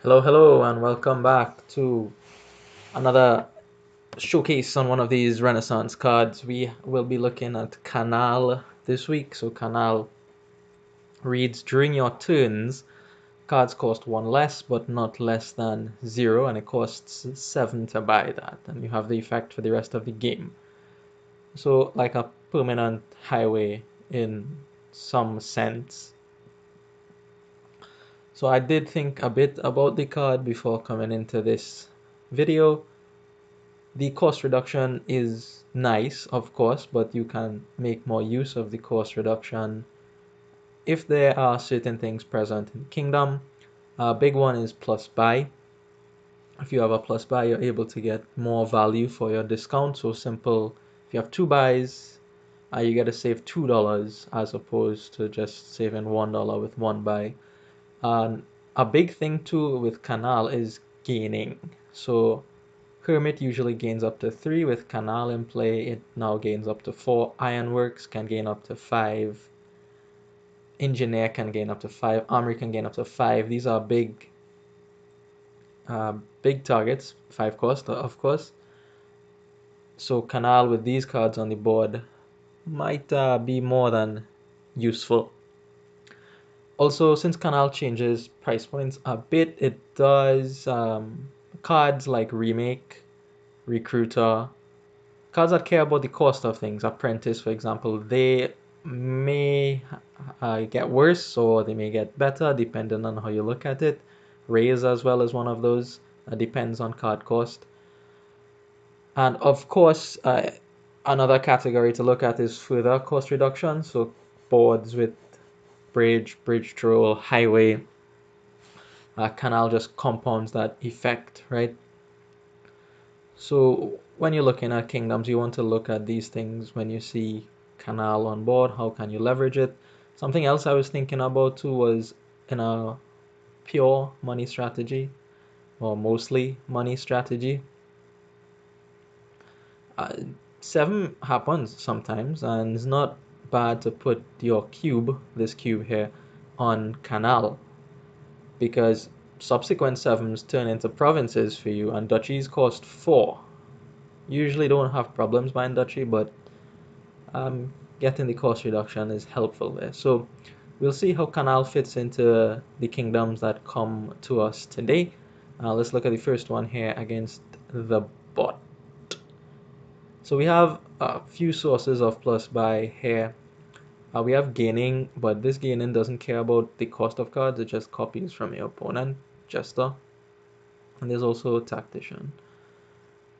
Hello, and welcome back to another showcase on one of these Renaissance cards. We will be looking at Canal this week. So, Canal reads during your turns, cards cost one less, but not less than zero, and it costs seven to buy that, and you have the effect for the rest of the game. So, like a permanent highway in some sense. So, I did think a bit about the card before coming into this video. The cost reduction is nice, of course, but you can make more use of the cost reduction if there are certain things present in the kingdom. A big one is plus buy. If you have a plus buy, you're able to get more value for your discount. So simple, if you have two buys, you get to save $2 as opposed to just saving $1 with one buy. And a big thing too with Canal is gaining. So Hermit usually gains up to 3. With Canal in play, it now gains up to 4. Ironworks can gain up to 5. Engineer can gain up to 5. Armory can gain up to 5. These are big targets. 5 cost, of course. So Canal with these cards on the board might be more than useful. Also, since Canal changes price points a bit, it does cards like Remake, Recruiter, cards that care about the cost of things, Apprentice, for example, they may get worse or they may get better depending on how you look at it. Raise as well as one of those, depends on card cost. And of course, another category to look at is further cost reduction. So boards with bridge troll, highway, canal just compounds that effect, right? So when you're looking at kingdoms, you want to look at these things when you see Canal on board. How can you leverage it? Something else I was thinking about too was in a pure money strategy, or mostly money strategy. Uh, 7 happens sometimes, and it's not bad to put your cube, this cube here, on Canal, because subsequent 7s turn into provinces for you, and duchies cost 4. Usually don't have problems buying duchy, but getting the cost reduction is helpful there. So we'll see how Canal fits into the kingdoms that come to us today. Let's look at the first one here against the bot. So we have a few sources of plus buy here. We have gaining, but this gaining doesn't care about the cost of cards. It just copies from your opponent, Jester. And there's also Tactician.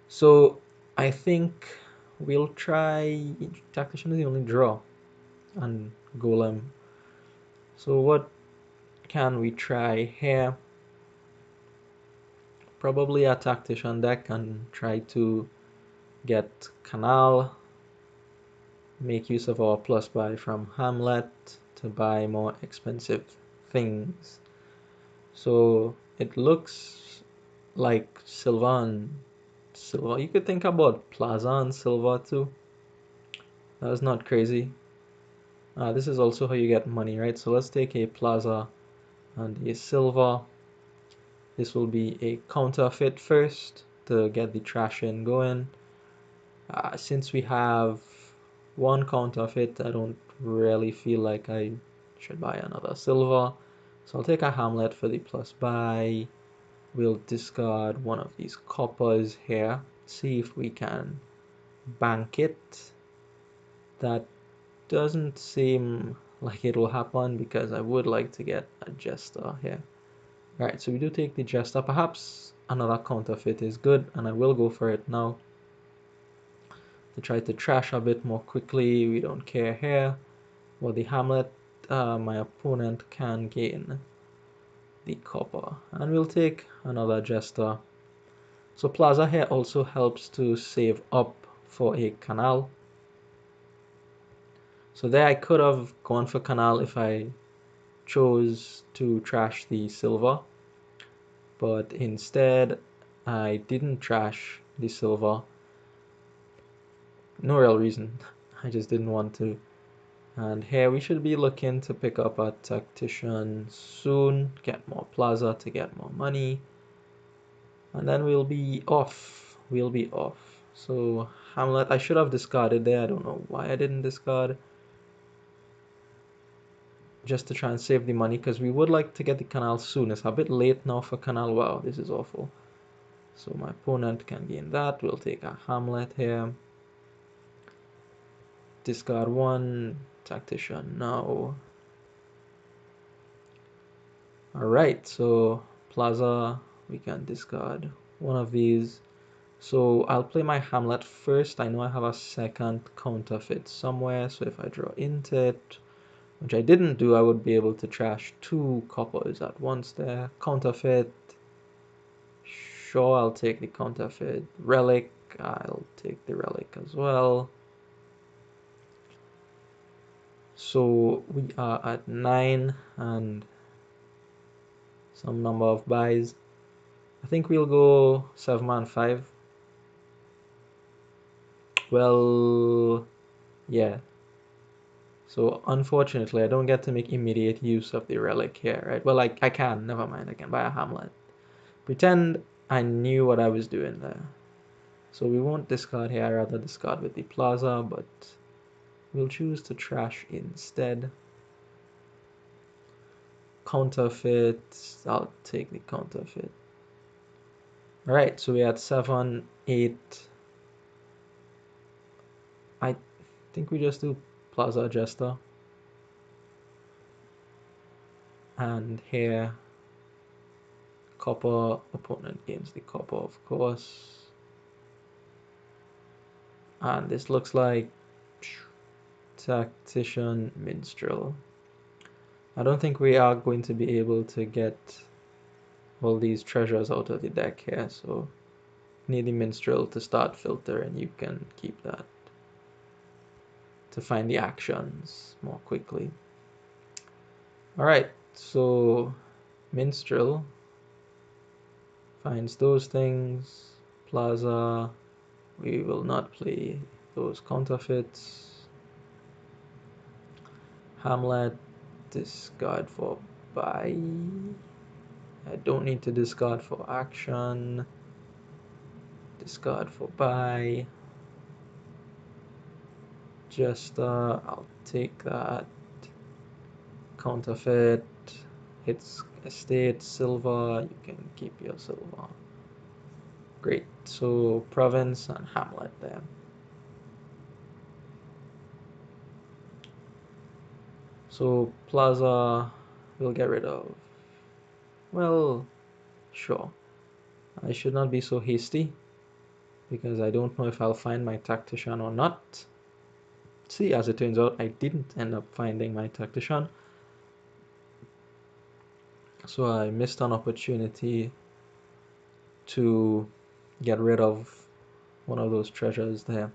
So I think we'll try Tactician is the only draw, and Golem. So what can we try here? Probably a Tactician deck and try to get Canal, make use of our plus buy from Hamlet to buy more expensive things. So it looks like Silver and Silver. You could think about Plaza and Silver too. That was not crazy. This is also how you get money, right? So let's take a Plaza and a Silver. This will be a counterfeit first to get the trash in going. Since we have one counterfeit, I don't really feel like I should buy another silver. So I'll take a Hamlet for the plus buy. We'll discard one of these coppers here. See if we can bank it. That doesn't seem like it will happen because I would like to get a Jester here. Alright, so we do take the Jester. Perhaps another counterfeit is good, and I will go for it now to try to trash a bit more quickly. We don't care here. Well, the Hamlet, my opponent can gain the copper. And we'll take another Jester. So Plaza here also helps to save up for a Canal. So there I could have gone for Canal if I chose to trash the silver. But instead, I didn't trash the silver. No real reason. I just didn't want to. And here we should be looking to pick up a tactician soon, get more plaza to get more money, and then we'll be off. We'll be off. So Hamlet, I should have discarded there. I don't know why I didn't discard. Just to try and save the money, because we would like to get the canal soon. It's a bit late now for canal. Wow, this is awful. So my opponent can gain that. We'll take a Hamlet here. Discard one. Tactician now. Alright, so Plaza, we can discard one of these. So I'll play my Hamlet first. I know I have a second counterfeit somewhere, so if I draw into it, which I didn't do, I would be able to trash two coppers at once there. Counterfeit. Sure, I'll take the counterfeit. Relic, I'll take the relic as well. So we are at 9 and some number of buys. I think we'll go 7 and 5. Well, yeah. So unfortunately, I don't get to make immediate use of the relic here, right? Well, I can. Never mind. I can buy a Hamlet. Pretend I knew what I was doing there. So we won't discard here. I'd rather discard with the Plaza, but we'll choose to trash instead. Counterfeit. I'll take the counterfeit. Alright, so we had 7, 8. I think we just do Plaza Jester. And here, copper, opponent gains the copper, of course. And this looks like Tactician Minstrel. I don't think we are going to be able to get all these treasures out of the deck here, so need the Minstrel to start filtering. You can keep that to find the actions more quickly. Alright, so Minstrel finds those things. Plaza, we will not play those counterfeits. Hamlet, discard for buy. I don't need to discard for action. Discard for buy. Just I'll take that. Counterfeit. Hits estate, silver. You can keep your silver. Great. So province and Hamlet there. So Plaza we'll get rid of. Well, sure. I should not be so hasty because I don't know if I'll find my tactician or not. See, as it turns out, I didn't end up finding my tactician. So I missed an opportunity to get rid of one of those treasures there.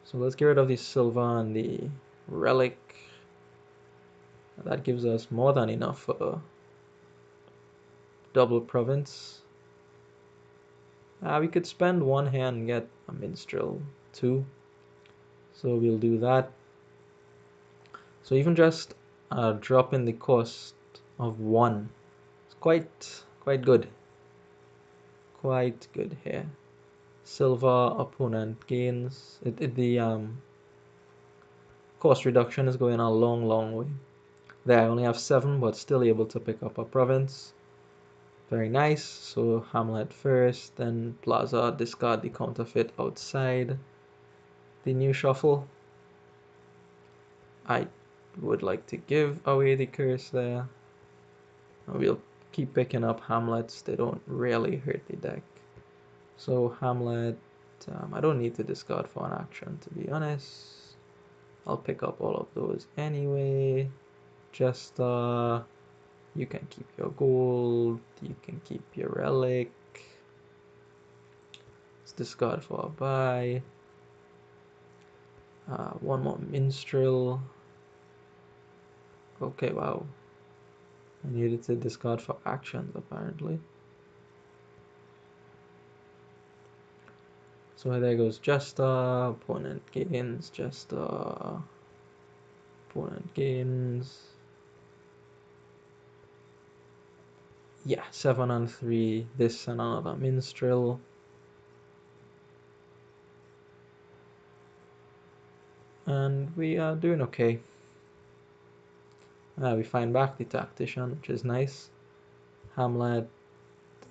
So let's get rid of the silver and the relic. That gives us more than enough for a double province. We could spend one here and get a minstrel too. So we'll do that. So even just dropping the cost of 1 is quite good. Quite good here. Silver opponent gains. The cost reduction is going a long way. There I only have 7, but still able to pick up a province. Very nice. So Hamlet first, then Plaza, discard the counterfeit outside the new shuffle. I would like to give away the curse there. We'll keep picking up Hamlets. They don't really hurt the deck. So Hamlet, I don't need to discard for an action, to be honest. I'll pick up all of those anyway. Just you can keep your gold, you can keep your relic. Let's discard for a buy. One more minstrel. Okay, wow. I needed to discard for actions apparently. So there goes Jester, opponent gains Jester. Opponent gains. Yeah, 7 and 3. This and another minstrel. And we are doing okay. We find back the tactician, which is nice. Hamlet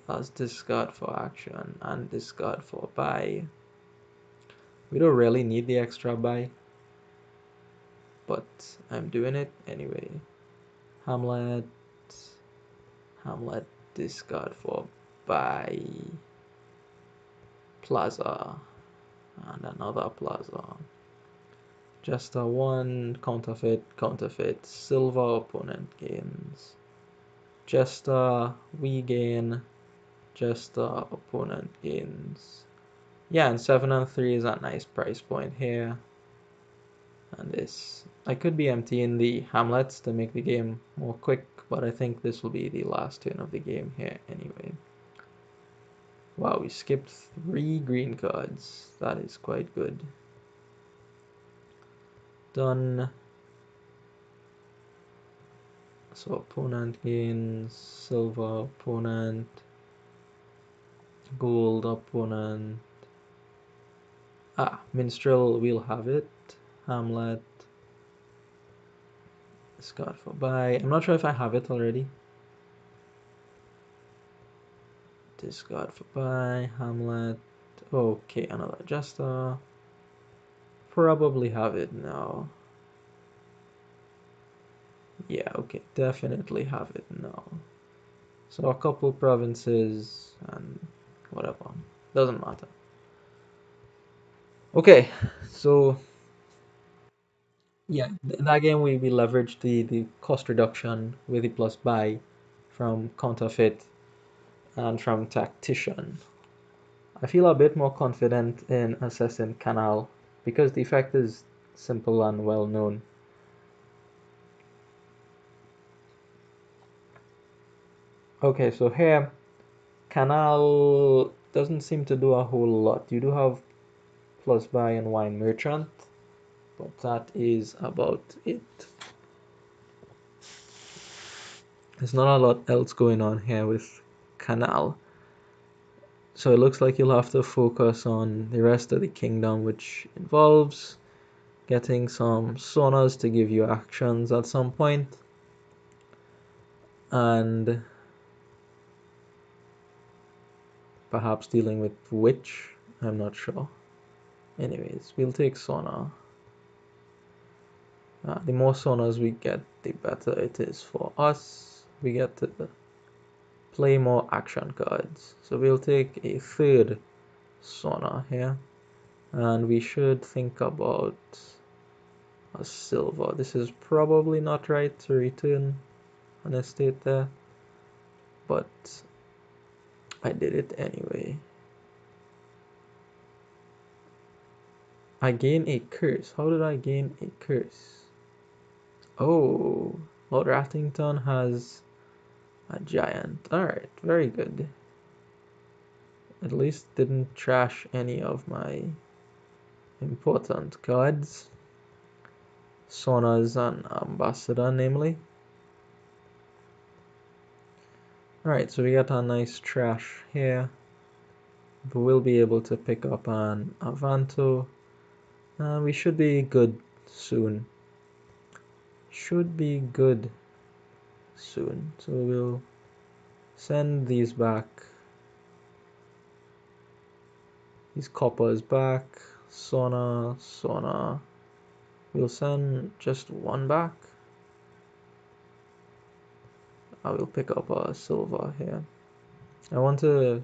has discard for action and discard for buy. We don't really need the extra buy, but I'm doing it anyway. Hamlet discard for buy. Plaza and another plaza. Just a one counterfeit, silver opponent gains. Jester, we gain. Jester, opponent gains. Yeah, and 7 and 3 is a nice price point here. And this, I could be emptying the hamlets to make the game more quick, but I think this will be the last turn of the game here anyway. Wow, we skipped 3 green cards. That is quite good. Done. So opponent gains, silver opponent, gold opponent. Minstrel, we'll have it. Hamlet. Discard for buy. I'm not sure if I have it already. Discard for buy. Hamlet. Okay, another Jester. Probably have it now. Yeah, okay, definitely have it now. So a couple provinces and whatever. Doesn't matter. Okay, so yeah, in that game we leveraged the cost reduction with the plus buy from counterfeit and from tactician. I feel a bit more confident in assessing Canal because the effect is simple and well known. Okay, so here Canal doesn't seem to do a whole lot. You do have plus buy and wine merchant, but that is about it. There's not a lot else going on here with Canal. So it looks like you'll have to focus on the rest of the kingdom, which involves getting some saunas to give you actions at some point, and perhaps dealing with witch. I'm not sure. Anyways, we'll take sauna. The more saunas we get, the better it is for us. We get to play more action cards. So we'll take a third sauna here. And we should think about a silver. This is probably not right to return an estate there, but I did it anyway. I gain a curse. How did I gain a curse? Oh, Lord Rattington has a giant. Alright, very good. At least didn't trash any of my important cards. Saunas and Ambassador, namely. Alright, so we got a nice trash here. But we'll be able to pick up an Avanto. We should be good soon. Should be good soon. So we'll send these back. These coppers back. Sauna. We'll send just one back. I will pick up a silver here. I want to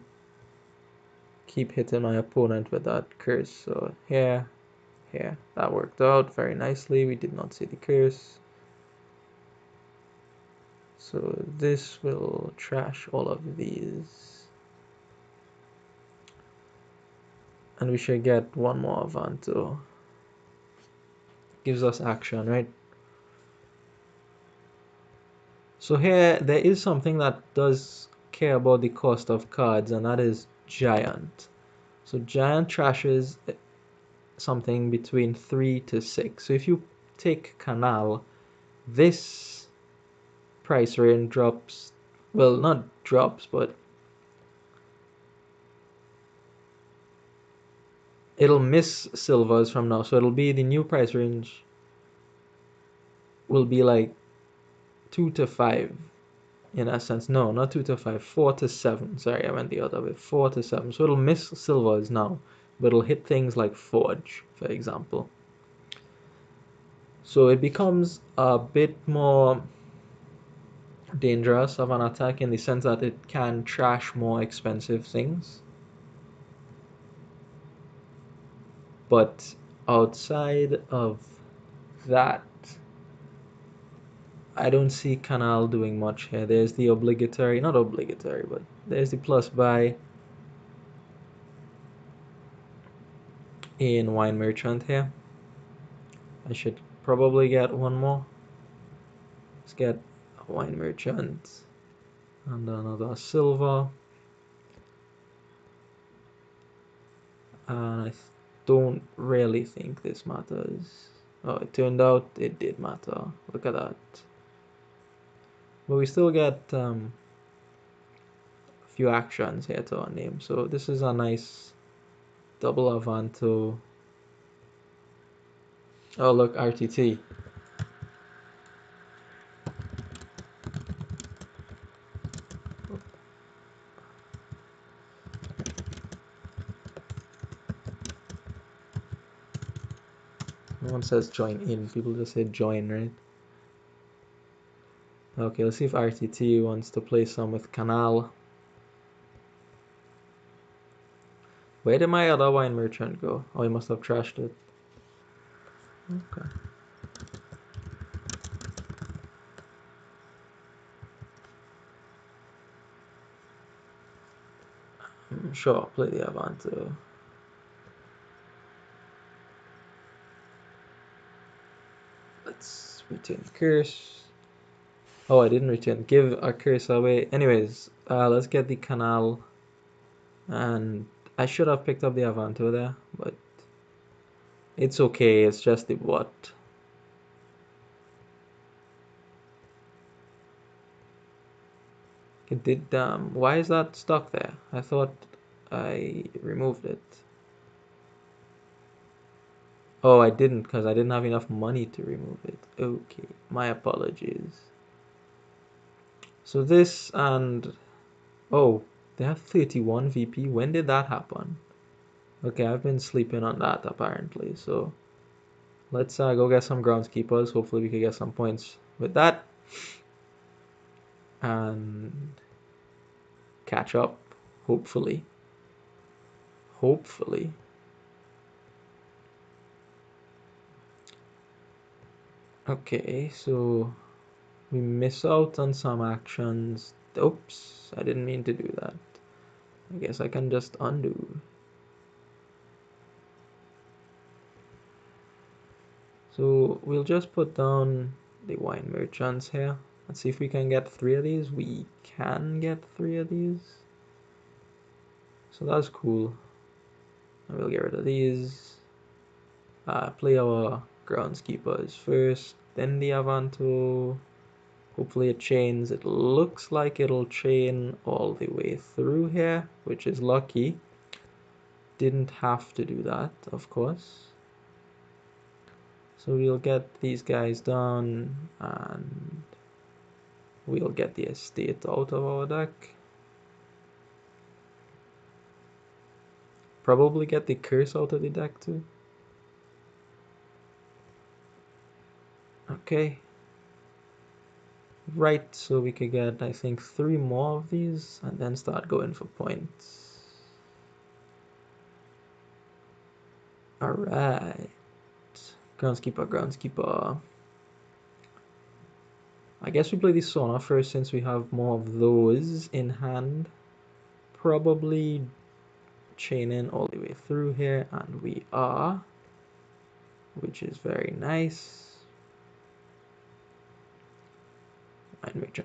keep hitting my opponent with that curse. So here. That worked out very nicely. We did not see the curse. So this will trash all of these. And we should get one more Avanto. Gives us action, right? So here, there is something that does care about the cost of cards, and that is Giant. So Giant trashes something between 3 to 6. So if you take Canal, this price range drops, well, not drops, but it'll miss silvers from now. So it'll be the new price range will be like 2 to 5 in essence. No, not 2 to 5, 4 to 7. Sorry, I went the other way. 4 to 7. So it'll miss silvers now, but it'll hit things like Forge, for example. So it becomes a bit more dangerous of an attack in the sense that it can trash more expensive things. But outside of that, I don't see Canal doing much here. There's the obligatory, not obligatory, but there's the plus buy in Wine Merchant here. I should probably get one more. Let's get a Wine Merchant and another silver. And I don't really think this matters. Oh, it turned out it did matter. Look at that. But we still get a few actions here to our name. So this is a nice double Avanto. Oh, look, RTT. No one says join in. People just say join, right? Okay, let's see if RTT wants to play some with Canal. Where did my other Wine Merchant go? Oh, he must have trashed it. Okay. Sure, play the Avanto. Let's return curse. Oh, I didn't return. Give a curse away. Anyways, let's get the Canal. And I should have picked up the Avanto there, but it's okay. It's just the what. It did. Why is that stuck there? I thought I removed it. Oh, I didn't because I didn't have enough money to remove it. Okay, my apologies. So this and oh, they have 31 VP. When did that happen? Okay, I've been sleeping on that apparently. So let's go get some groundskeepers. Hopefully we can get some points with that and catch up. Hopefully. Hopefully. Okay, so we miss out on some actions. Oops, I didn't mean to do that. I guess I can just undo. So we'll just put down the wine merchants here. Let's see if we can get 3 of these. We can get 3 of these. So that's cool. And we'll get rid of these. Play our groundskeepers first, then the Avanto. Hopefully it chains. It looks like it'll chain all the way through here, which is lucky. Didn't have to do that, of course. So we'll get these guys done and we'll get the estate out of our deck. Probably get the curse out of the deck too. Okay. Right, so we could get, I think, 3 more of these and then start going for points. Alright. Groundskeeper, groundskeeper. I guess we play the sauna first since we have more of those in hand. Probably chaining all the way through here, and we are, which is very nice.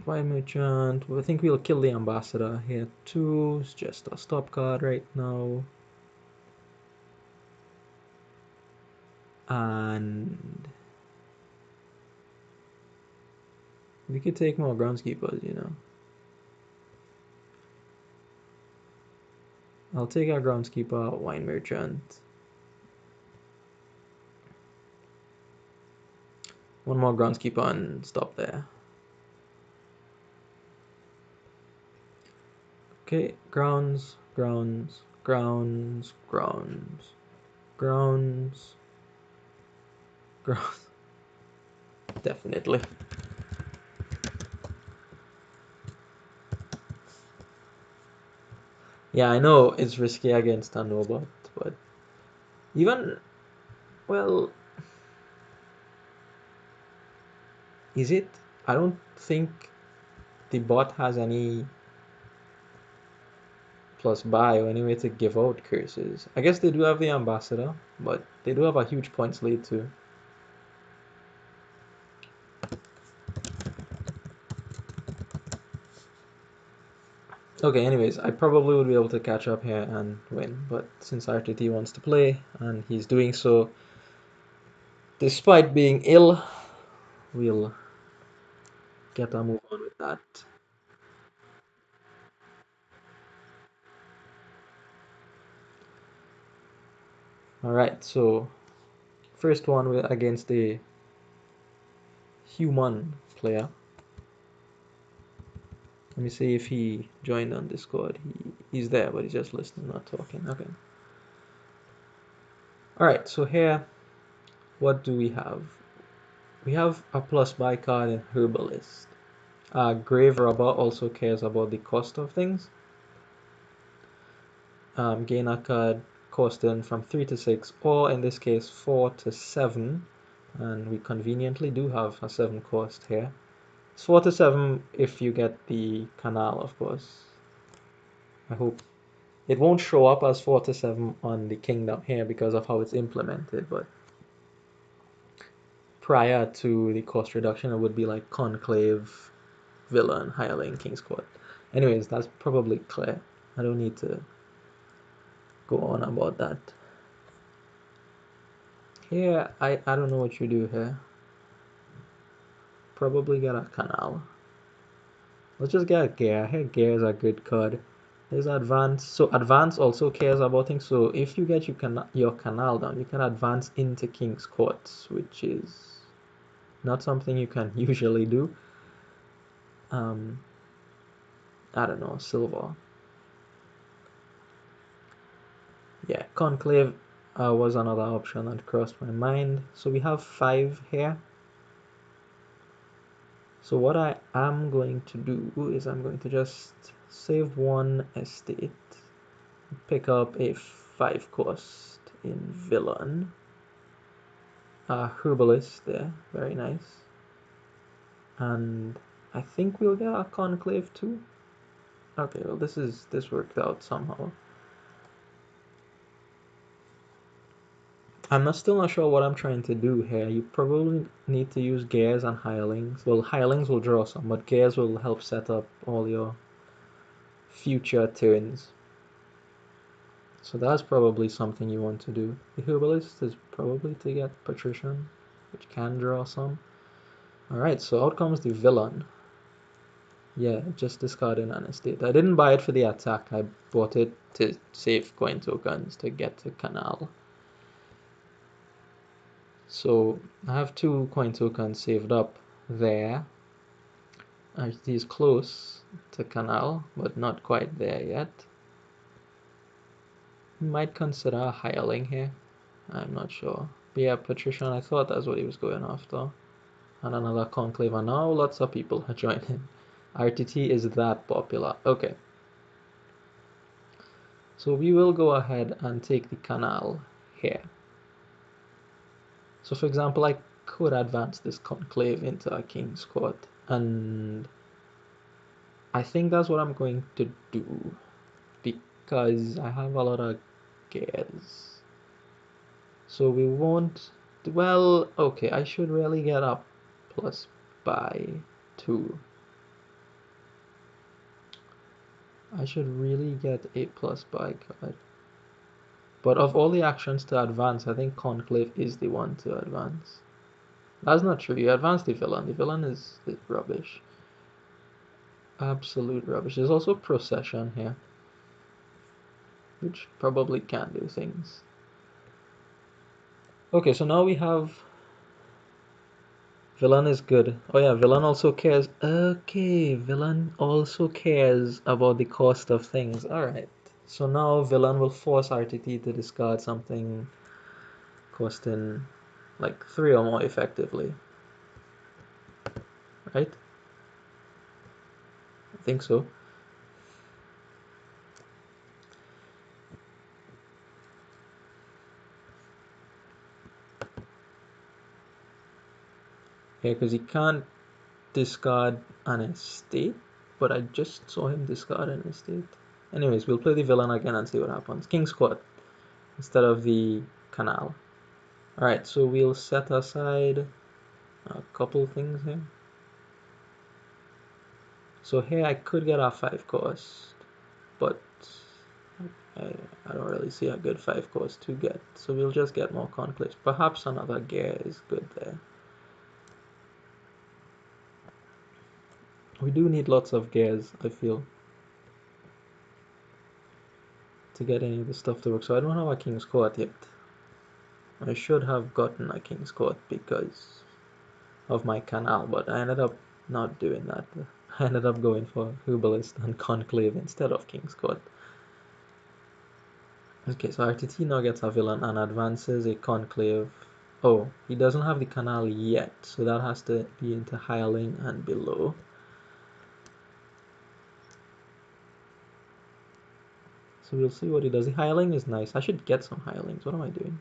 Wine merchant. I think we'll kill the ambassador here too. It's just a stop card right now. And We could take more groundskeepers, you know. I'll take our groundskeeper, wine merchant. One more groundskeeper and stop there. Okay, grounds, grounds, grounds, grounds, grounds, grounds. Definitely. Yeah, I know it's risky against a no-bot, but even, well, is it? I don't think the bot has any plus buy or any way to give out curses. I guess they do have the ambassador, but they do have a huge points lead too. Okay, anyways, I probably would be able to catch up here and win, but since RTT wants to play and he's doing so despite being ill, we'll get a move on with that. Alright, so first one against the human player. Let me see if he joined on Discord. He's there, but he's just listening, not talking. Okay. Alright, so here, what do we have? We have a plus buy card in Herbalist. Graverobber also cares about the cost of things. Gain a card costing from 3 to 6, or in this case 4 to 7. And we conveniently do have a 7 cost here. It's 4 to 7 if you get the Canal, of course. I hope it won't show up as 4 to 7 on the Kingdom here because of how it's implemented, but prior to the cost reduction, it would be like Conclave, Villa, and Hireling, King's Court. Anyways, that's probably clear. I don't need to go on about that. Here, I don't know what you do here. Probably get a Canal. Let's just get a Gear. Here, Gear is a good card. There's Advance. So Advance also cares about things. So if you get your Canal down, you can advance into King's Courts, which is not something you can usually do. I don't know, Silver. Yeah, Conclave was another option that crossed my mind. So we have 5 here. So what I am going to do is I'm going to just save one estate, pick up a 5 cost in Villain, Herbalist there, very nice, and I think we'll get a Conclave too. Okay, well this worked out somehow. I'm still not sure what I'm trying to do here. You probably need to use gears and hirelings. Well, hirelings will draw some, but gears will help set up all your future turns. So that's probably something you want to do. The herbalist is probably to get patrician, which can draw some. Alright, so out comes the villain. Yeah, just discarding an estate. I didn't buy it for the attack. I bought it to save coin tokens to get to Canal. So I have 2 coin tokens saved up there. It is close to Canal, but not quite there yet. Might consider a hireling here. I'm not sure. But yeah, patrician, I thought that's what he was going after. And another conclave, and now lots of people are joining. RTT is that popular. Okay. So we will go ahead and take the Canal here. So for example, I could advance this conclave into a King's Court, and I think that's what I'm going to do because I have a lot of gears. So we won't, well, okay, I should really get up plus by 2. I should really get a plus by card. But of all the actions to advance, I think Conclave is the one to advance. That's not true. You advance the villain. The villain is rubbish. Absolute rubbish. There's also procession here, which probably can do things. Okay, so now we have villain is good. Oh yeah, villain also cares. Okay, villain also cares about the cost of things. Alright. So now villain will force RTT to discard something costing like 3 or more effectively. Right? I think so. Yeah, because he can't discard an estate, but I just saw him discard an estate. Anyways, we'll play the villain again and see what happens. King's Court instead of the Canal. Alright, so we'll set aside a couple things here. So here I could get a 5 cost, but I, I don't really see a good 5 cost to get. So we'll just get more conclaves. Perhaps another gear is good there. We do need lots of gears, I feel, to get any of the stuff to work. So I don't have a King's Court yet. I should have gotten a King's Court because of my Canal, but I ended up not doing that. I ended up going for Herbalist and Conclave instead of King's Court. Okay, so RTT now gets a villain and advances a Conclave. Oh, he doesn't have the Canal yet, so that has to be into Hireling and below. So we'll see what he does. The Hireling is nice. I should get some Hirelings. What am I doing?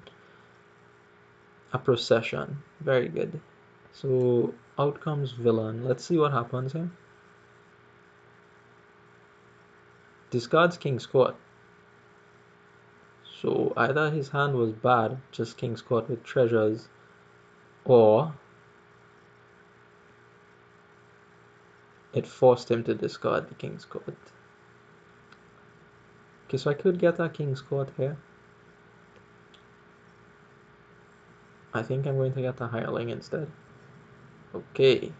A Procession. Very good. So out comes villain. Let's see what happens here. Discards King's Court. So either his hand was bad, just King's Court with treasures, or it forced him to discard the King's Court. Okay, so I could get a King's Court here. I think I'm going to get a Hireling instead. Okay.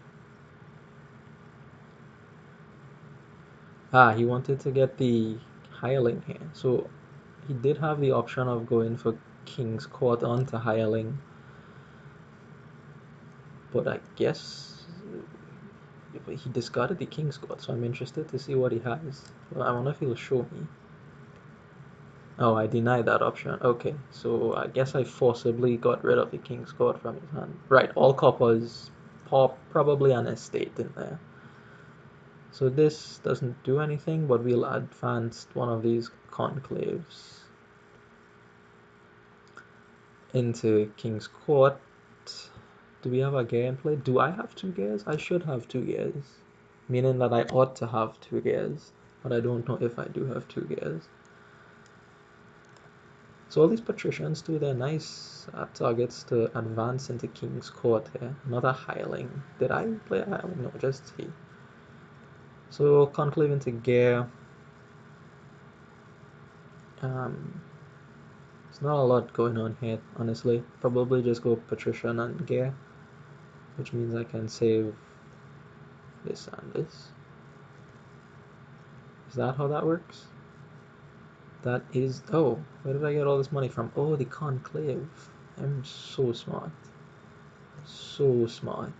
Ah, he wanted to get the Hireling here. So he did have the option of going for King's Court onto Hireling. But I guess he discarded the King's Court, so I'm interested to see what he has. Well, I wonder if he'll show me. Oh, I denied that option. Okay, so I guess I forcibly got rid of the King's Court from his hand. Right, all coppers, probably an estate in there. So this doesn't do anything, but we'll advance one of these conclaves into King's Court. Do we have a gear in play? Do I have 2 gears? I should have 2 gears. Meaning that I ought to have 2 gears, but I don't know if I do have 2 gears. So all these patricians too, they're nice targets to advance into King's Court here. Another Hireling. Did I play a Hireling? No, just he. So conclave into gear. There's not a lot going on here, honestly. Probably just go patrician and gear, which means I can save this and this. Is that how that works? That is... Oh, where did I get all this money from? Oh, the conclave. I'm so smart. So smart.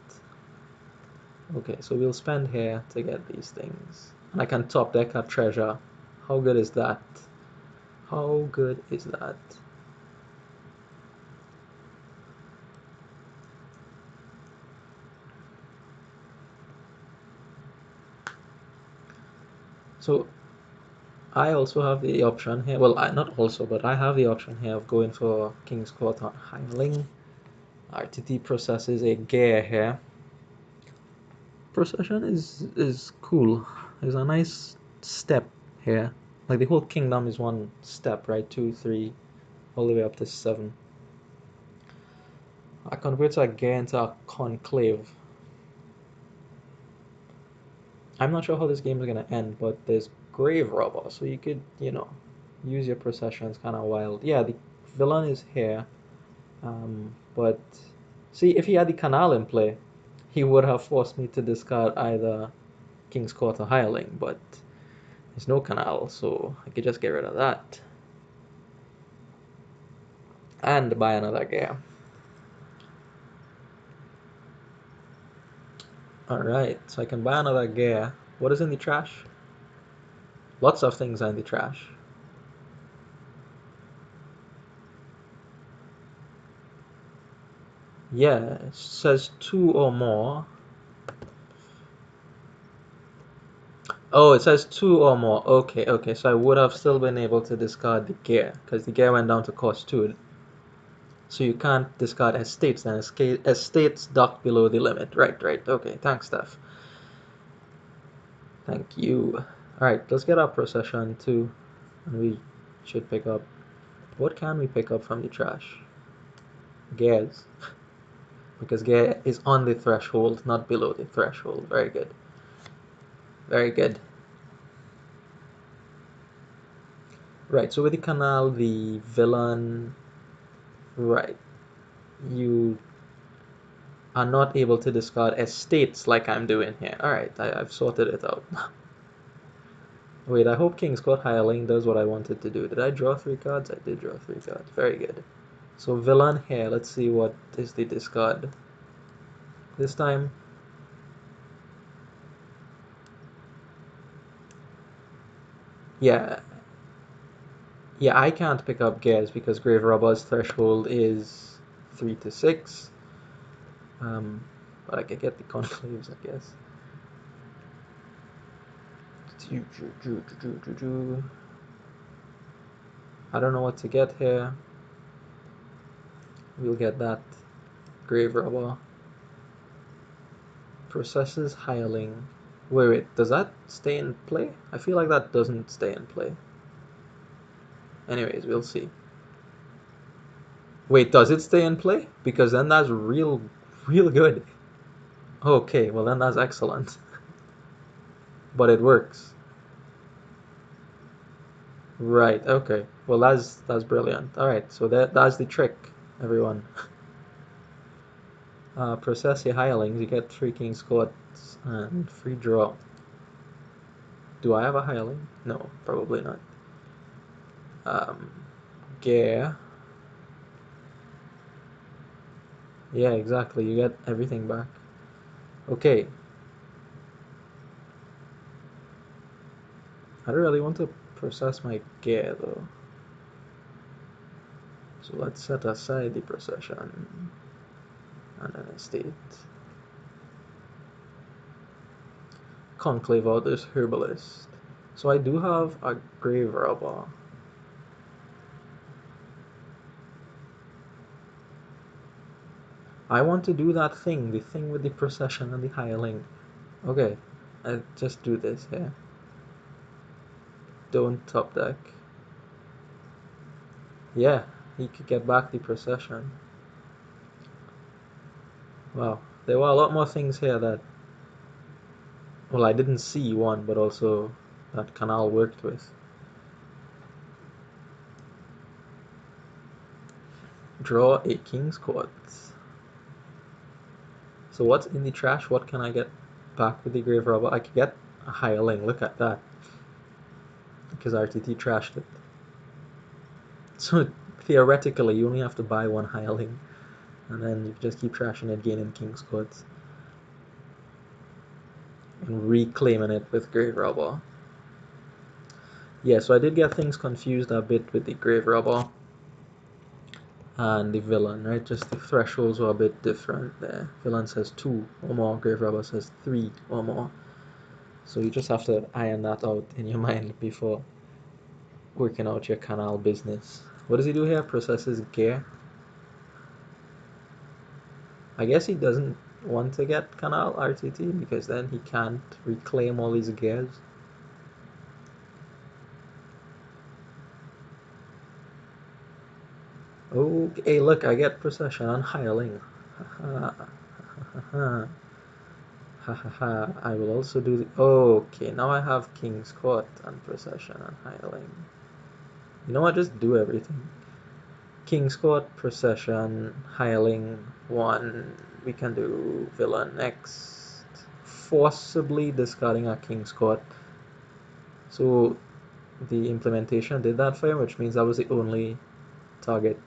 Okay, so we'll spend here to get these things. And I can top deck a treasure. How good is that? How good is that? So I also have the option here. Well, not also, but I have the option here of going for King's Court on Hireling. RTT processes a gear here. Procession is cool. There's a nice step here. Like the whole kingdom is one step, right? 2, 3, all the way up to 7. I convert a gear into a conclave. I'm not sure how this game is gonna end, but there's Graverobber, so you could, use your processions kind of wild. Yeah, the villain is here, but See, if he had the Canal in play, he would have forced me to discard either King's Court or Hireling, but there's no Canal, so I could just get rid of that. And buy another gear. Alright, so I can buy another gear. What is in the trash? Lots of things are in the trash. Yeah, it says 2 or more. Oh, it says 2 or more. Okay, okay, so I would have still been able to discard the gear, because the gear went down to cost 2. So you can't discard estates, then estates docked below the limit. Right, right, okay, thanks, Steph. Thank you. Alright, let's get our procession too, and we should pick up... What can we pick up from the trash? Gears. Because gear is on the threshold, not below the threshold. Very good. Very good. Right, so with the Canal, the villain... Right. You are not able to discard estates like I'm doing here. Alright, I've sorted it out. Wait, I hope King's Court Hireling does what I wanted to do. Did I draw 3 cards? I did draw 3 cards. Very good. So villain here, let's see what is the discard. This time... Yeah. Yeah, I can't pick up gears because Graverobber's threshold is 3 to 6. But I could get the conclaves, I guess. I don't know what to get here. We'll get that. Graverobber. Processes Hireling. Wait, does that stay in play? I feel like that doesn't stay in play. Anyways, we'll see. Wait, does it stay in play? Because then that's real good. Okay, well then that's excellent. But it works. Right, okay. Well that's brilliant. Alright, so that's the trick, everyone. Process your hirelings, you get 3 King's Courts and free draw. Do I have a hireling? No, probably not. Gear. Yeah, exactly, you get everything back. Okay. I don't really want to process my gear though. So let's set aside the procession and an estate. Conclave out this herbalist. So I do have a Graverobber. I want to do that thing, the thing with the procession and the hireling. Okay, I just do this here. Don't top deck. Yeah, he could get back the procession. Wow, there were a lot more things here that, well, I didn't see one, but also that Canal worked with. Draw a King's Court. So what's in the trash? What can I get back with the Graverobber? I could get a hireling, look at that. Because RTT trashed it. So theoretically, you only have to buy 1 hireling, and then you just keep trashing it, gaining King's Courts, and reclaiming it with Graverobber. Yeah, so I did get things confused a bit with the Graverobber and the villain, right? Just the thresholds were a bit different there. Villain says 2 or more, Graverobber says 3 or more. So you just have to iron that out in your mind before working out your Canal business. What does he do here? Processes gear. I guess he doesn't want to get Canal RTT because then he can't reclaim all these gears. Okay, look, I get procession on hireling. Haha. I will also do the... Okay, now I have King's Court and procession and hireling. You know what? Just do everything. King's Court, Procession, Hireling 1. We can do Villain next. Forcibly discarding our King's Court. So the implementation did that for him, which means that was the only target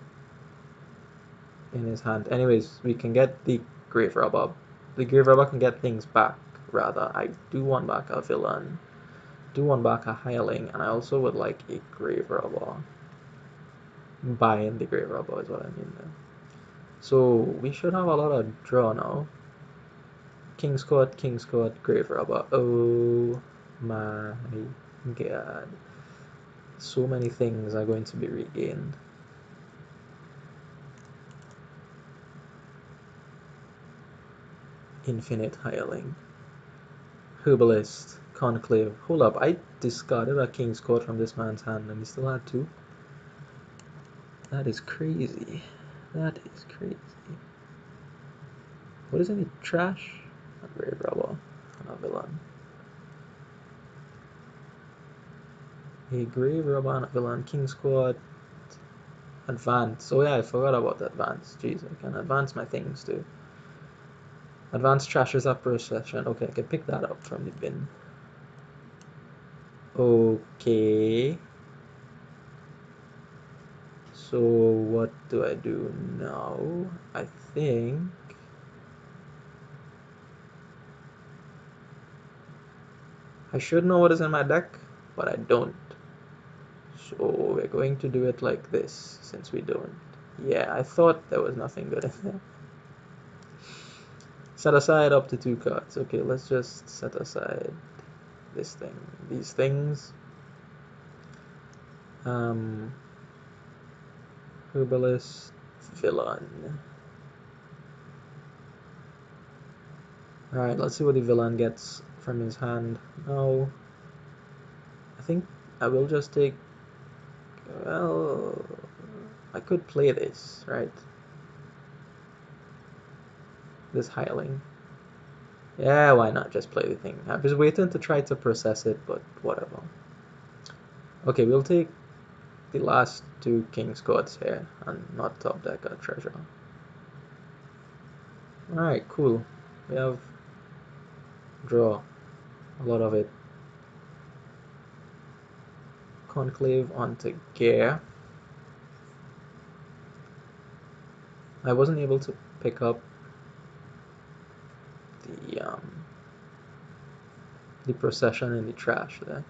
in his hand. Anyways, we can get the Graverobber. The Graverobber can get things back, rather. I do want back a Villain. Do want back a Hireling, and I also would like a Graverobber. Buying the Graverobber is what I mean there. So we should have a lot of draw now. King's Court, Graverobber. Oh my god. So many things are going to be regained. Infinite Hireling. Herbalist. Conclave. Hold up, I discarded a King's Court from this man's hand and he still had two? That is crazy. That is crazy. What is any trash? A Graverobber. A Villain. A Graverobber and a Villain. King's Court. Advance. Oh yeah, I forgot about advance. Jeez, I can advance my things too. Advanced trashes up procession. Okay, I can pick that up from the bin. Okay. So what do I do now? I think I should know what is in my deck, but I don't. So we're going to do it like this, since we don't. Yeah, I thought there was nothing good in there. Set aside up to 2 cards. Okay, let's just set aside this thing. These things. Herbalist, Villain. Alright, let's see what the Villain gets from his hand. No. I think I will just take... Well... I could play this, right? This Hireling. Yeah, why not just play the thing? I was waiting to try to process it, but whatever. Okay, we'll take the last 2 King's Courts here and not top deck our treasure. Alright, cool. We have draw. A lot of it. Conclave onto Gear. I wasn't able to pick up the procession in the trash there.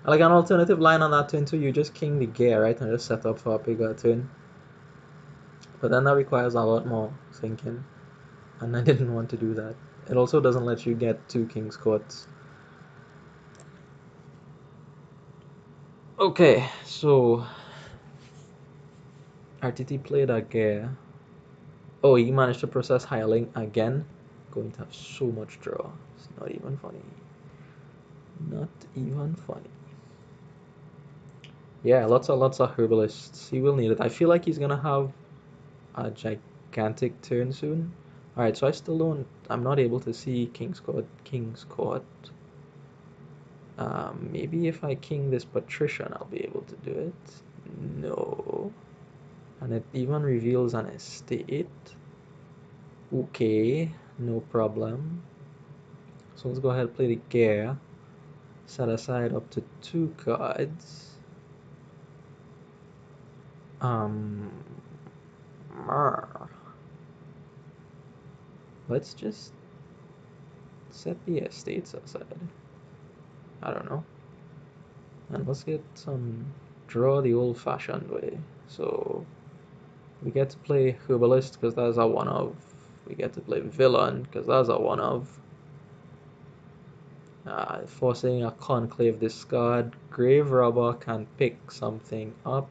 Like an alternative line on that turn too, you just king the gear, right, and just set up for a bigger turn. But then that requires a lot more thinking, and I didn't want to do that. It also doesn't let you get 2 King's Courts. Okay, so RTT played a gear. Oh, he managed to process Hireling again. Going to have so much draw. It's not even funny. Not even funny. Yeah, lots of herbalists. He will need it. I feel like he's gonna have a gigantic turn soon. Alright, so I still don't... I'm not able to see King's Court. King's Court. Maybe if I king this patrician, I'll be able to do it. No. And it even reveals an estate. Okay, no problem. So let's go ahead and play the gear. Set aside up to 2 cards. Let's just set the estates aside. I don't know. And let's get some draw the old-fashioned way. So we get to play Herbalist because that's a one of. We get to play Villain because that's a one of. Forcing a Conclave discard. Graverobber can pick something up.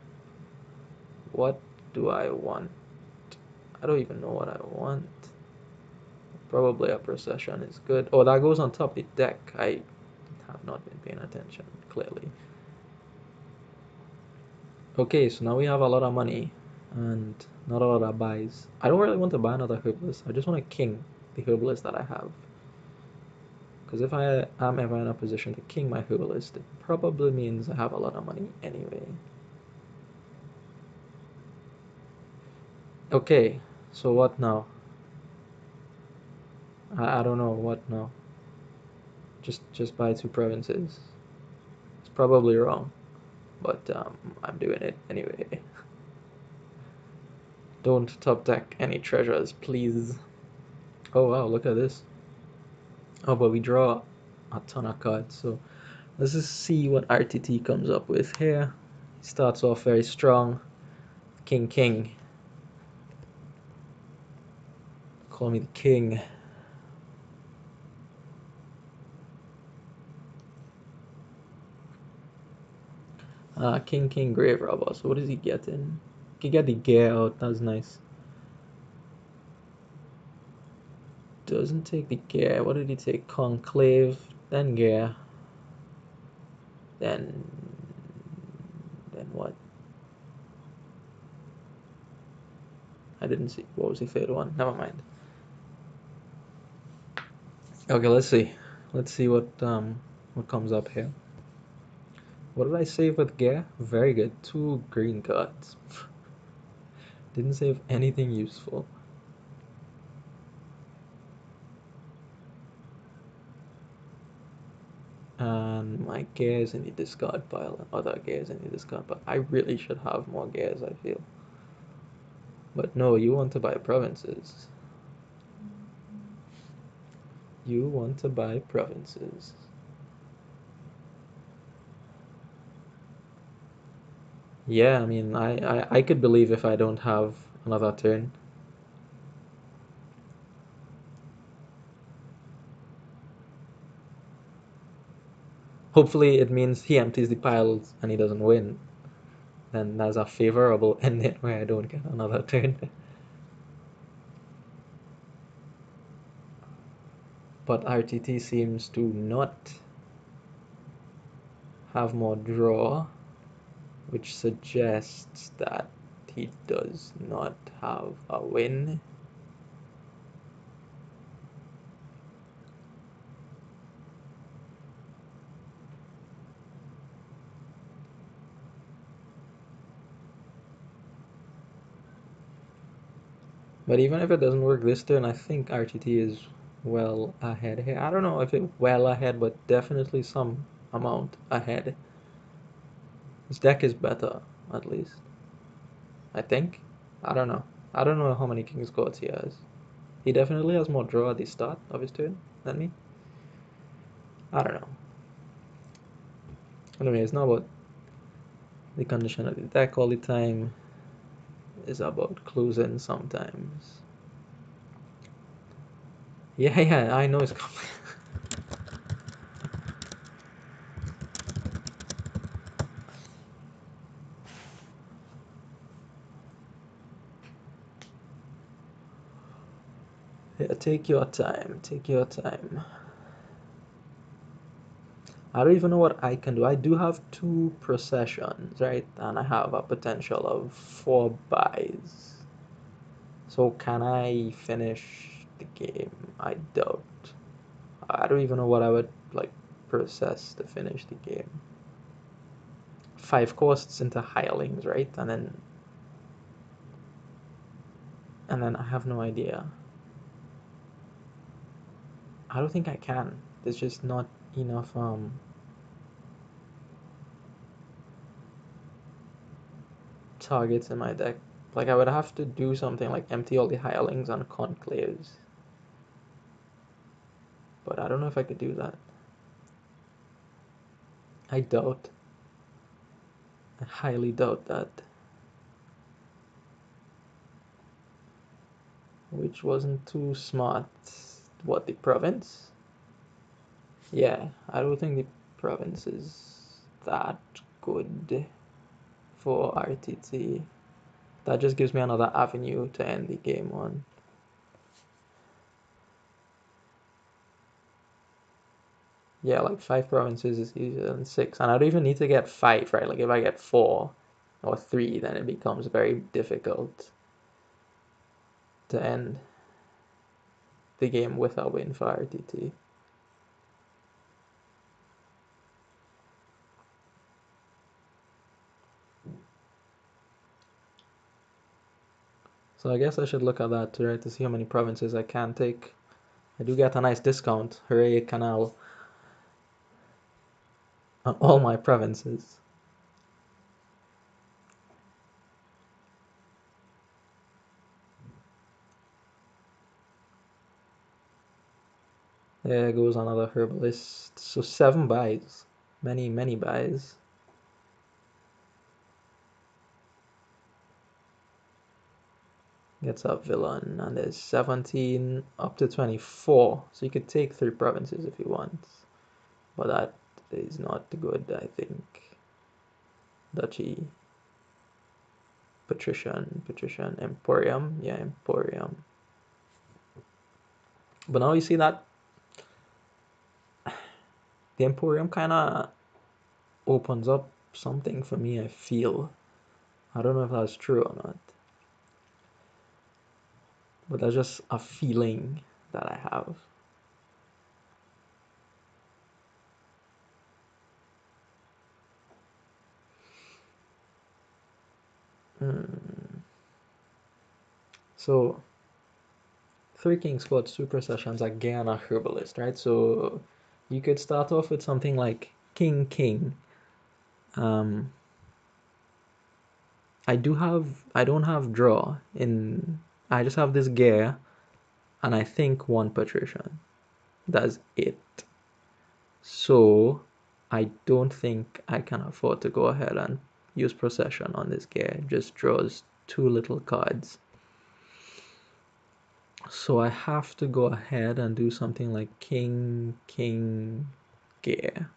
What do I want? I don't even know what I want. Probably a procession is good. Oh, that goes on top of the deck. I have not been paying attention, clearly. Okay, so now we have a lot of money and not a lot of buys. I don't really want to buy another herbalist. I just want to king the herbalist that I have. Because if I am ever in a position to king my herbalist, it probably means I have a lot of money anyway. Okay, so what now? I don't know what now. Just buy two provinces. It's probably wrong, but I'm doing it anyway. Don't top deck any treasures, please. Oh wow, look at this. Oh, but we draw a ton of cards, so let's just see what RTT comes up with here. He starts off very strong. King, king. Call me the king. King, king, Graverobber. So what is he getting? He get the gear out. That's nice. Doesn't take the gear. What did he take? Conclave, then gear, then what? I didn't see. What was the third one? Never mind. Okay, let's see. Let's see what comes up here. What did I save with gear? Very good. 2 green cards. Didn't save anything useful. And my gears in the discard pile and other gears in the discard pile. I really should have more gears, I feel. But no, you want to buy provinces. You want to buy provinces. Yeah, I mean, I could believe if I don't have another turn. Hopefully it means he empties the piles and he doesn't win. Then that's a favorable ending where I don't get another turn. But RTT seems to not have more draw, which suggests that he does not have a win. But even if it doesn't work this turn, I think RTT is well ahead here. I don't know if it's well ahead, but definitely some amount ahead. His deck is better, at least. I think. I don't know. I don't know how many King's Courts he has. He definitely has more draw at the start of his turn than me. I don't know. Anyway, it's not about the condition of the deck all the time. It's about closing sometimes. Yeah, I know it's coming. Yeah, take your time. Take your time. I don't even know what I can do. I do have 2 processions, right? And I have a potential of 4 buys. So can I finish the game? I doubt. I don't even know what I would like process to finish the game. 5 costs into hirelings, right? And then I have no idea. I don't think I can. There's just not enough targets in my deck. Like I would have to do something like empty all the hirelings and conclaves. But I don't know if I could do that. I doubt. I highly doubt that. Which wasn't too smart. What, the province? Yeah, I don't think the province is that good for RTT. That just gives me another avenue to end the game on. Yeah, like 5 provinces is easier than 6. And I don't even need to get 5, right? Like if I get 4 or 3, then it becomes very difficult to end the game with a win for RTT. So I guess I should look at that too, right, to see how many provinces I can take. I do get a nice discount. Hooray, Canal. On all my provinces. There goes another herbalist. So 7 buys. Many, many buys. Gets a villain, and there's 17 up to 24. So you could take 3 provinces if you want. But that is not good, I think. Duchy. Patrician, Emporium. Yeah, Emporium. But now you see that the Emporium kind of opens up something for me, I feel. I don't know if that's true or not. But that's just a feeling that I have. So, 3 King spots, 2 processions, again a herbalist, right? So, you could start off with something like King. Um, I don't have draw in, I just have this gear, and I think 1 patrician. That's it. So, I don't think I can afford to go ahead and use procession on this gear. It just draws 2 little cards. So I have to go ahead and do something like king, gear.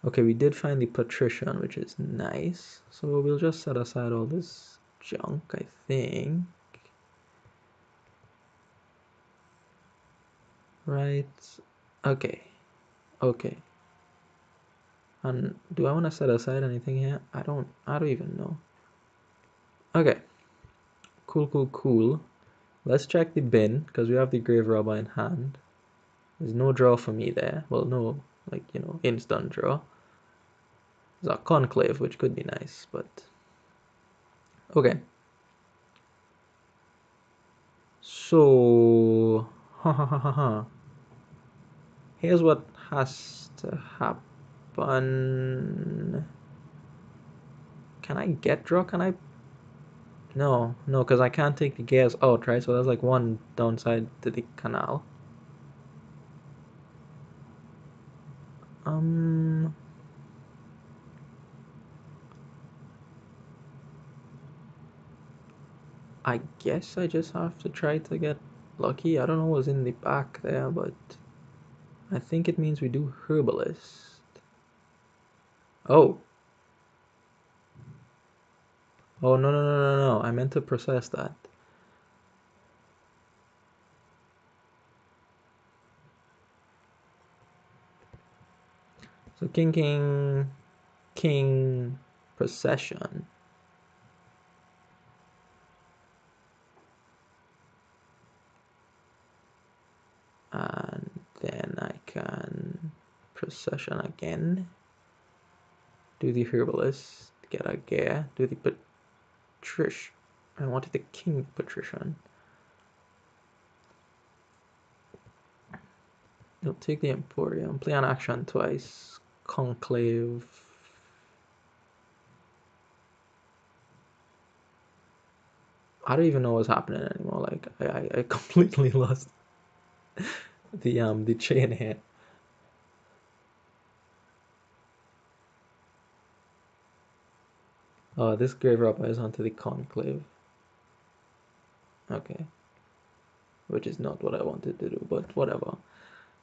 Okay, we did find the patrician, which is nice. So we'll just set aside all this junk, I think. Right. Okay. Okay. And do I want to set aside anything here? I don't even know. Okay. Cool. Let's check the bin, because we have the Graverobber in hand. There's no draw for me there. Well, no, like, instant draw. There's a conclave, which could be nice, but okay. So, here's what has to happen. Can I get draw? Can I? No, because I can't take the gears out, right? So that's like one downside to the canal. I guess I just have to try to get lucky. I don't know what's in the back there, but I think it means we do herbalist. Oh. Oh, no. I meant to process that. So king, procession. And then I can procession again. Do the herbalist, get a gear. Do the patrician. I wanted the king patrician. You'll take the emporium. Play an action twice. Conclave. I don't even know what's happening anymore. Like I completely lost the chain here. Oh, this Graverobber is onto the conclave. Okay. Which is not what I wanted to do, but whatever.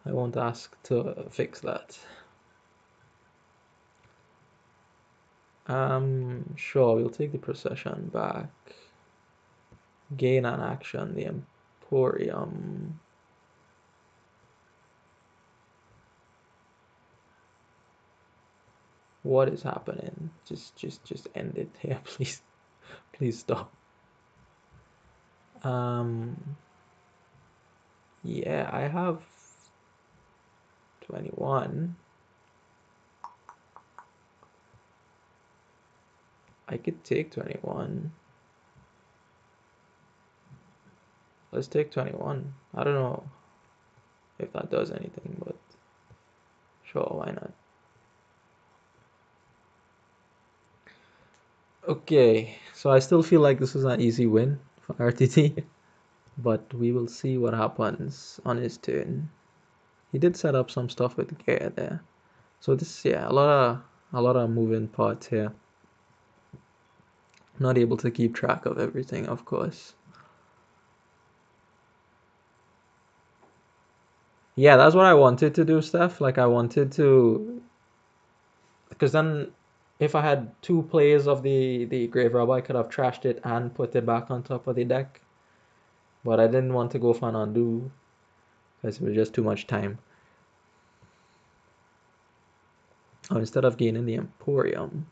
I won't ask to fix that. Sure, we'll take the procession back. Gain an action, the emporium. What is happening? Just end it here, please. Please stop. Yeah, I have 21. I could take 21. Let's take 21. I don't know if that does anything, but sure, why not? Okay, so I still feel like this is an easy win for RTT, but we will see what happens on his turn. He did set up some stuff with gear there. So this, yeah, a lot of moving parts here. Not able to keep track of everything, of course. Yeah, that's what I wanted to do, Steph. Like I wanted to, because then if I had two plays of the Graverobber, I could have trashed it and put it back on top of the deck. But I didn't want to go for an undo because it was just too much time. Oh, instead of gaining the Emporium.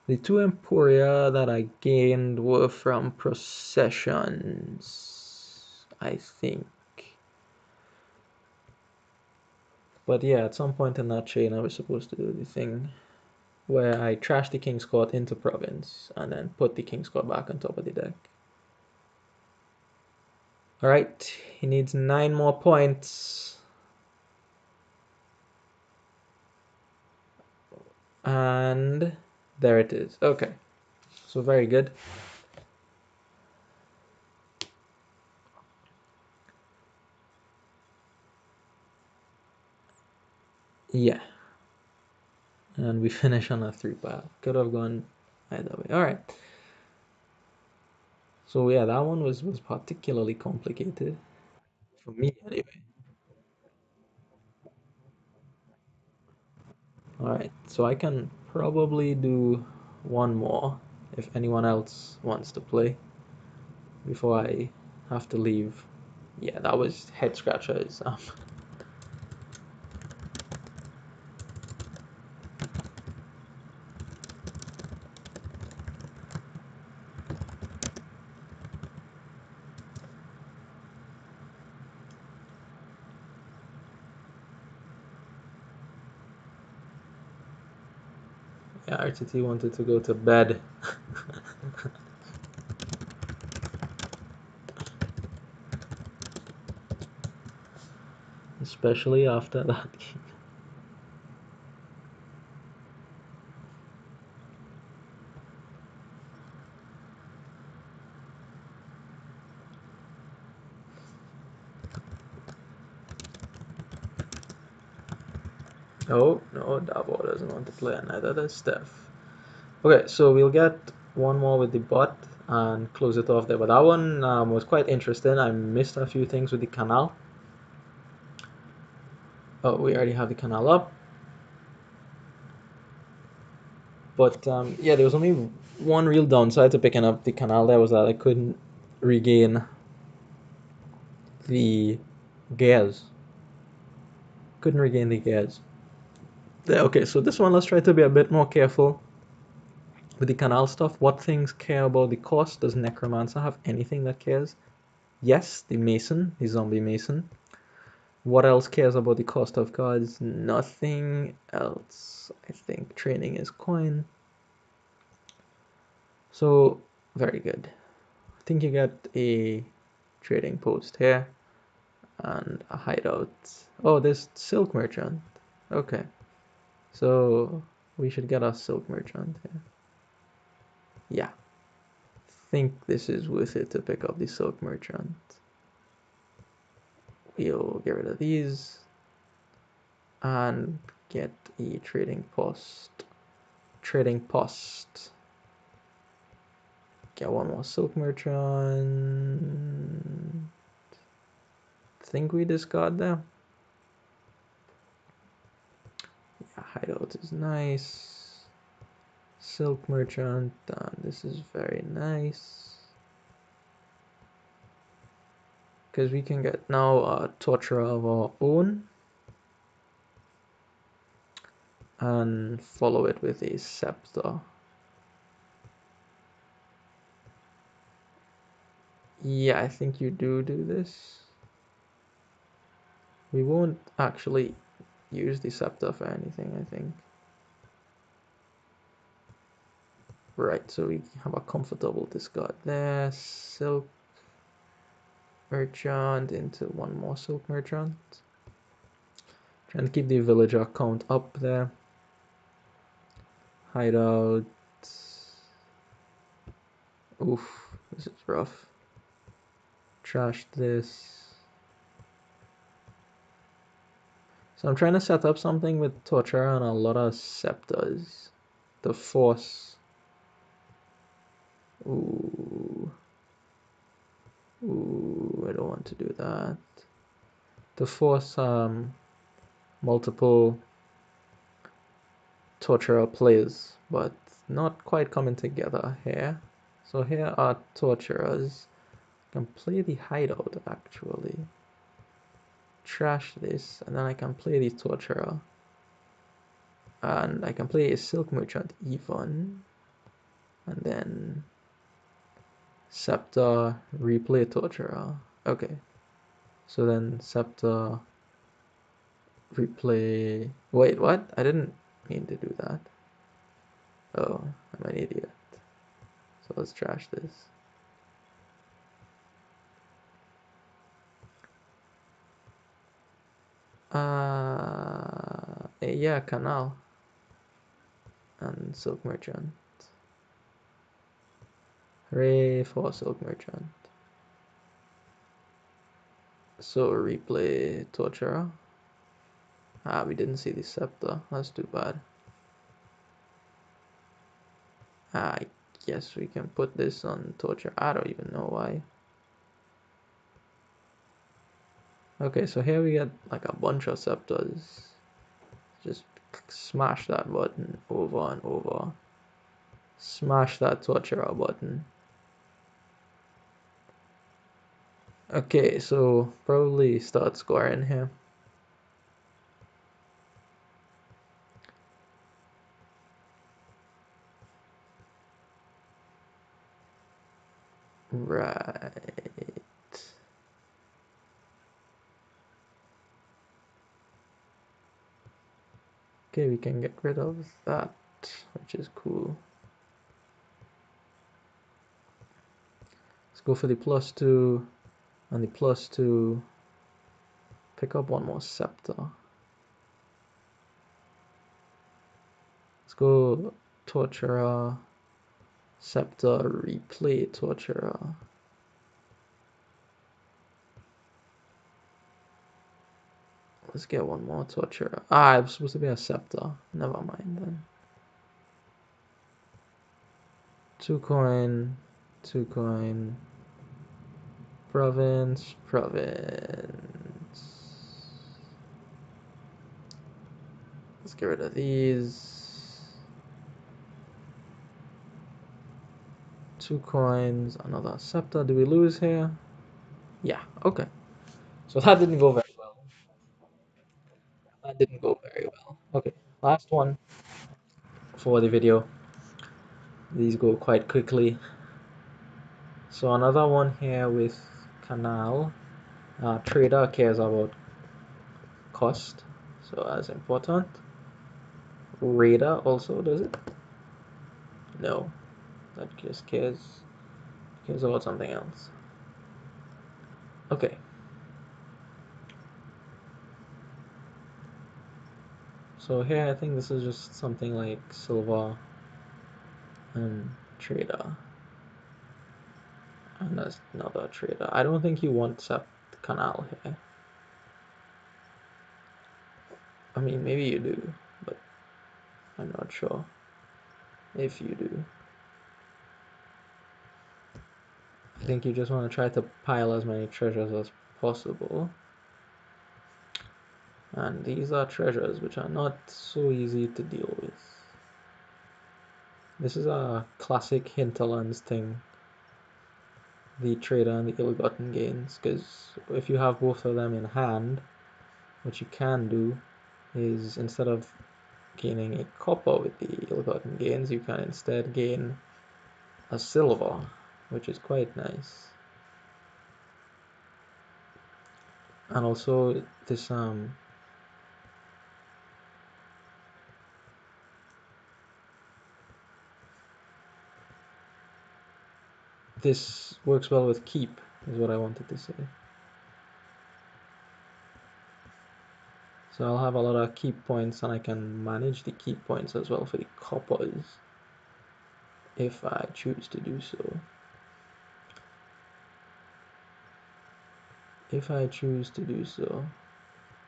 The two Emporia that I gained were from processions, I think. But yeah, at some point in that chain, I was supposed to do the thing where I trash the King's Court into province and then put the King's Court back on top of the deck. Alright, he needs 9 more points. And there it is. Okay, so very good. Yeah. And we finish on a 3 pile. Could have gone either way. Alright. So yeah, that one was particularly complicated. For me anyway. Alright, so I can probably do one more if anyone else wants to play before I have to leave. Yeah, that was head scratchers. Yeah, RTT wanted to go to bed. Especially after that. Oh, no, Davo doesn't want to play, and neither does Steph. Okay, so we'll get one more with the bot and close it off there. But that one was quite interesting. I missed a few things with the canal. Oh, we already have the canal up. But yeah, there was only one real downside to picking up the canal there was that I couldn't regain the gears. Couldn't regain the gears. There, okay, so this one, let's try to be a bit more careful with the canal stuff. What things care about the cost? Does Necromancer have anything that cares? Yes, the Mason, the Zombie Mason. What else cares about the cost of cards? Nothing else. I think training is coin. So, very good. I think you get a trading post here and a hideout. Oh, there's Silk Merchant. Okay. So, we should get a Silk Merchant here. Yeah. Think this is worth it to pick up the Silk Merchant. We'll get rid of these and get a trading post. Trading post. Get one more Silk Merchant. Think we discard them. Yeah, hideout is nice. Silk Merchant, this is very nice. Because we can get now a Torturer of our own. And follow it with a Scepter. Yeah, I think you do this. We won't actually use the scepter for anything, I think. Right, so we have a comfortable discard there. Silk merchant into one more silk merchant. Trying to keep the villager count up there. Hideout. Oof, this is rough. Trash this. So I'm trying to set up something with torture and a lot of scepters. The force. Ooh. Ooh, I don't want to do that. The force multiple torturer players, but not quite coming together here. So here are torturers. I can play the hideout actually. Trash this, and then I can play the torturer. And I can play a silk merchant even. And then scepter, replay torturer. Okay. So then scepter, replay. Wait, what? I didn't mean to do that. Oh, I'm an idiot. So let's trash this. Yeah, Canal and Silk Merchant. Hooray for Silk Merchant. So replay Torturer. Ah, we didn't see the scepter. That's too bad. I guess we can put this on Torture. I don't even know why. Okay, so here we get like a bunch of scepters. Just smash that button over and over. Smash that Torturer button. Okay, so probably start scoring here. Right. Okay, we can get rid of that, which is cool. Let's go for the +2 and the +2. Pick up one more scepter. Let's go Torturer, Scepter, replay Torturer. Let's get one more Torturer. Ah, it was supposed to be a Scepter. Never mind then. 2 coin, 2 coin. Province, province. Let's get rid of these. 2 coins, another scepter. Do we lose here? Yeah, okay. So that didn't go very well. That didn't go very well. Okay, last one for the video. These go quite quickly. So another one here with Canal. Trader cares about cost, so that's important. Raider also does it? No, that just cares about something else. Okay. So here I think this is just something like silver and trader. And that's another trader. I don't think you want Sept Canal here. I mean, maybe you do, but I'm not sure if you do. I think you just want to try to pile as many treasures as possible. And these are treasures which are not so easy to deal with. This is a classic hinterlands thing, the trader and the ill-gotten gains, because if you have both of them in hand, what you can do is instead of gaining a copper with the ill-gotten gains, you can instead gain a silver, which is quite nice. And also this works well with keep, is what I wanted to say. So I'll have a lot of keep points, and I can manage the keep points as well for the coppers if I choose to do so. If I choose to do so.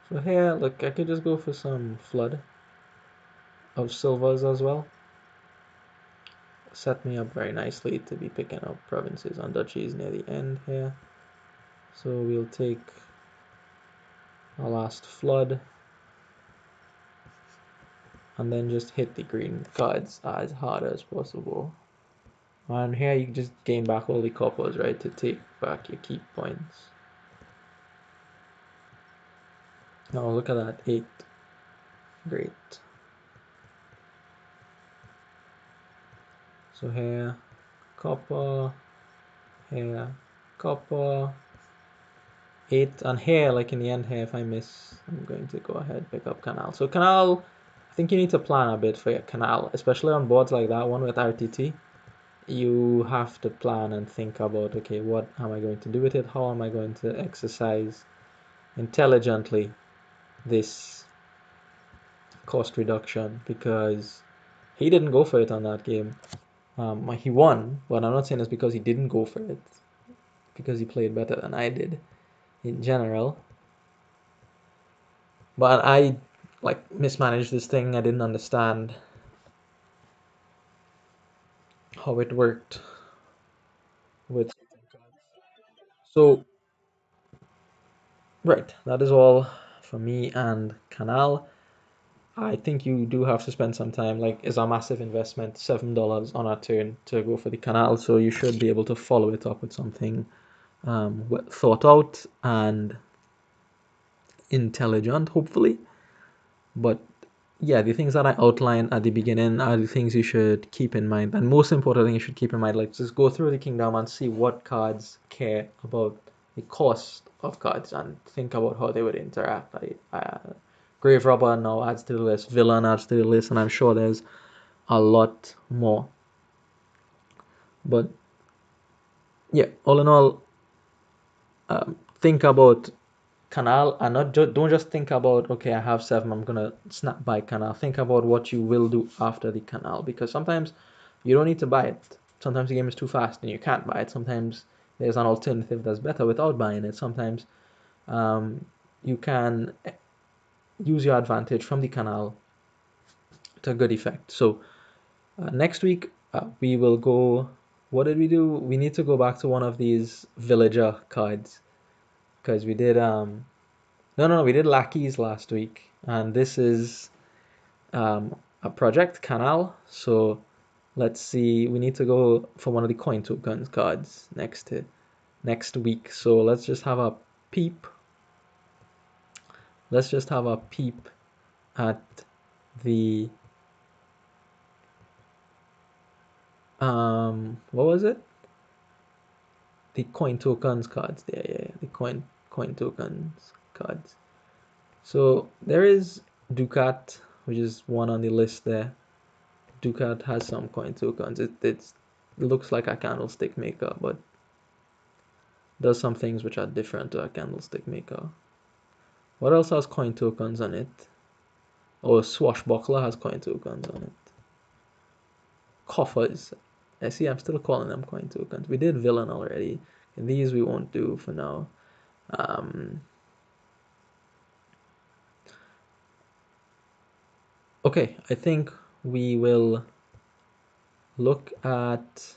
So here, look, I could just go for some flood of silvers as well. Set me up very nicely to be picking up provinces and duchies near the end here. So we'll take our last flood and then just hit the green cards as hard as possible. And here you just gain back all the coppers, right, to take back your keep points. Oh, look at that, 8. Great. So here, copper, here, copper, 8, and here, like in the end here, if I miss, I'm going to go ahead pick up Canal. So Canal, I think you need to plan a bit for your Canal, especially on boards like that one with RTT. You have to plan and think about, okay, what am I going to do with it? How am I going to exercise intelligently this cost reduction? Because he didn't go for it on that game. He won, but I'm not saying it's because he didn't go for it, because he played better than I did in general. But I like mismanaged this thing. I didn't understand how it worked with. So right, that is all for me and Canal. I think you do have to spend some time. Like, it's a massive investment, $7 on a turn to go for the Canal. So you should be able to follow it up with something thought out and intelligent, hopefully. But yeah, the things that I outlined at the beginning are the things you should keep in mind. And most important thing you should keep in mind, like, just go through the kingdom and see what cards care about the cost of cards and think about how they would interact. Graverobber now adds to the list, Villain adds to the list, and I'm sure there's a lot more. But yeah, all in all, think about Canal, and don't just think about, okay, I have 7, I'm gonna snap buy Canal. Think about what you will do after the Canal, because sometimes you don't need to buy it. Sometimes the game is too fast and you can't buy it. Sometimes there's an alternative that's better without buying it. Sometimes you can use your advantage from the Canal to good effect. So next week we will go. What did we do? We need to go back to one of these villager cards, because we did no, we did lackeys last week, and this is a project Canal. So let's see. We need to go for one of the coin tokens cards next week. So let's just have a peep. Let's just have a peep at the what was it? The coin tokens cards there. Yeah, the coin tokens cards. So there is Ducat, which is one on the list there. Ducat has some coin tokens. It looks like a candlestick maker, but does some things which are different to a candlestick maker. What else has coin tokens on it? Oh, Swashbuckler has coin tokens on it. Coffers. I see, I'm still calling them coin tokens. We did Villain already. And these we won't do for now. Okay, I think we will look at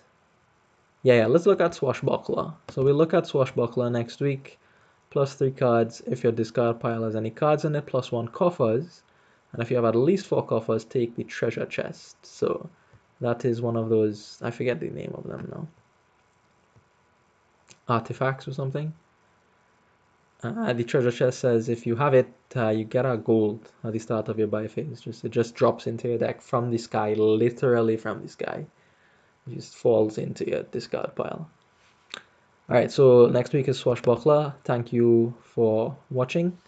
yeah, let's look at Swashbuckler. So we'll look at Swashbuckler next week. +3 cards if your discard pile has any cards in it, +1 coffers. And if you have at least 4 coffers, take the treasure chest. So that is one of those, I forget the name of them now. Artifacts or something. The treasure chest says if you have it, you get a gold at the start of your buy phase. It just drops into your deck from the sky, literally from the sky. It just falls into your discard pile. All right, so next week is Swashbuckler. Thank you for watching,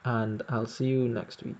and I'll see you next week.